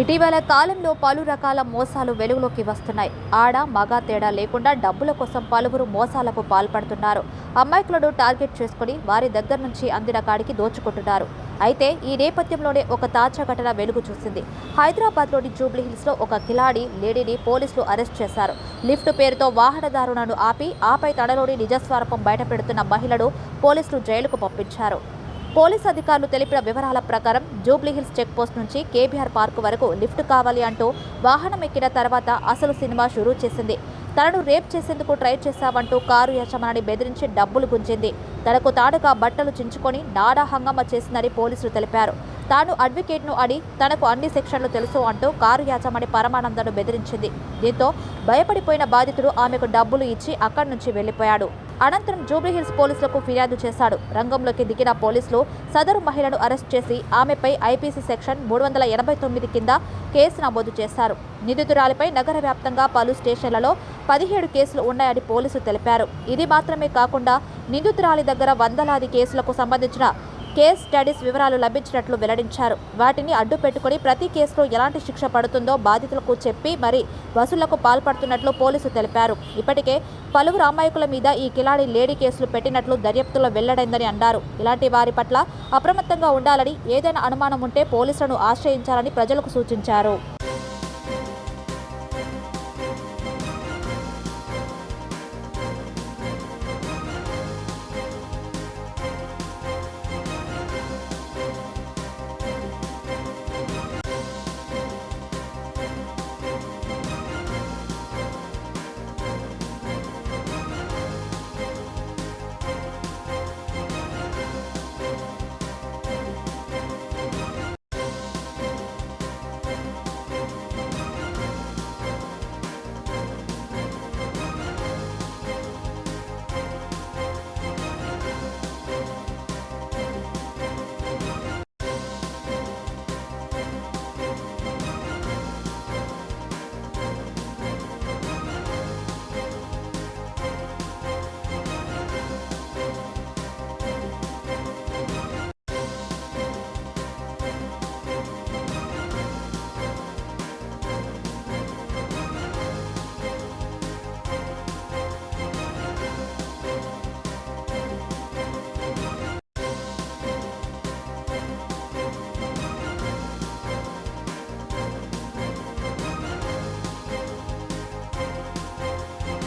ఇటీవల కాలంలో పలు రకాల మోసాలు వెలుగులోకి వస్తున్నాయి. ఆడ మగ తేడా లేకుండా డబ్బుల కోసం పలువురు మోసాలకు పాల్పడుతున్నారు. అమాయకులను టార్గెట్ చేసుకుని వారి దగ్గర నుంచి అందిన కాడికి దోచుకుంటున్నారు. అయితే ఈ నేపథ్యంలోనే ఒక తాజా ఘటన వెలుగు చూసింది. హైదరాబాద్లోని జూబ్లీహిల్స్లో ఒక కిలాడి లేడీని పోలీసులు అరెస్ట్ చేశారు. లిఫ్ట్ పేరుతో వాహనదారులను ఆపై తనలోని నిజస్వరూపం బయటపెడుతున్న మహిళను పోలీసులు జైలుకు పంపించారు. పోలీసు అధికారులు తెలిపిన వివరాల ప్రకారం జూబ్లీహిల్స్ చెక్పోస్ట్ నుంచి కేబీఆర్ పార్క్ వరకు లిఫ్ట్ కావాలి అంటూ వాహనం ఎక్కిన తర్వాత అసలు సినిమా షురూ చేసింది. తనను రేప్ చేసేందుకు ట్రై చేశావంటూ కారు యజమానిని బెదిరించి డబ్బులు గుంజింది. తనకు తాడుగా బట్టలు చించుకొని నాడా హంగామా చేసిందని పోలీసులు తెలిపారు. తాను అడ్వకేట్ను అని తనకు అన్ని సెక్షన్లు తెలుసు అంటూ కారు యాజమాని పరమానందను బెదిరించింది. దీంతో భయపడిపోయిన బాధితుడు ఆమెకు డబ్బులు ఇచ్చి అక్కడి నుంచి వెళ్లిపోయాడు. అనంతరం జూబ్లీహిల్స్ పోలీసులకు ఫిర్యాదు చేశాడు. రంగంలోకి దిగిన పోలీసులు సదరు మహిళను అరెస్ట్ చేసి ఆమెపై ఐపీసీ సెక్షన్ 389 కింద కేసు నమోదు చేశారు. నిందితురాలిపై నగర వ్యాప్తంగా పలు స్టేషన్లలో 17 కేసులు ఉన్నాయని పోలీసులు తెలిపారు. ఇది మాత్రమే కాకుండా నిందితురాలి దగ్గర వందలాది కేసులకు సంబంధించిన కేస్ స్టడీస్ వివరాలు లభించినట్లు వెల్లడించారు. వాటిని అడ్డు పెట్టుకుని ప్రతి కేసులో ఎలాంటి శిక్ష పడుతుందో బాధితులకు చెప్పి మరీ వసూళ్లకు పాల్పడుతున్నట్లు పోలీసులు తెలిపారు. ఇప్పటికే పలువురు అమాయకుల మీద ఈ కిలాడి లేడీ కేసులు పెట్టినట్లు దర్యాప్తులో వెల్లడైందని అన్నారు. ఇలాంటి వారి పట్ల అప్రమత్తంగా ఉండాలని, ఏదైనా అనుమానం ఉంటే పోలీసులను ఆశ్రయించాలని ప్రజలకు సూచించారు.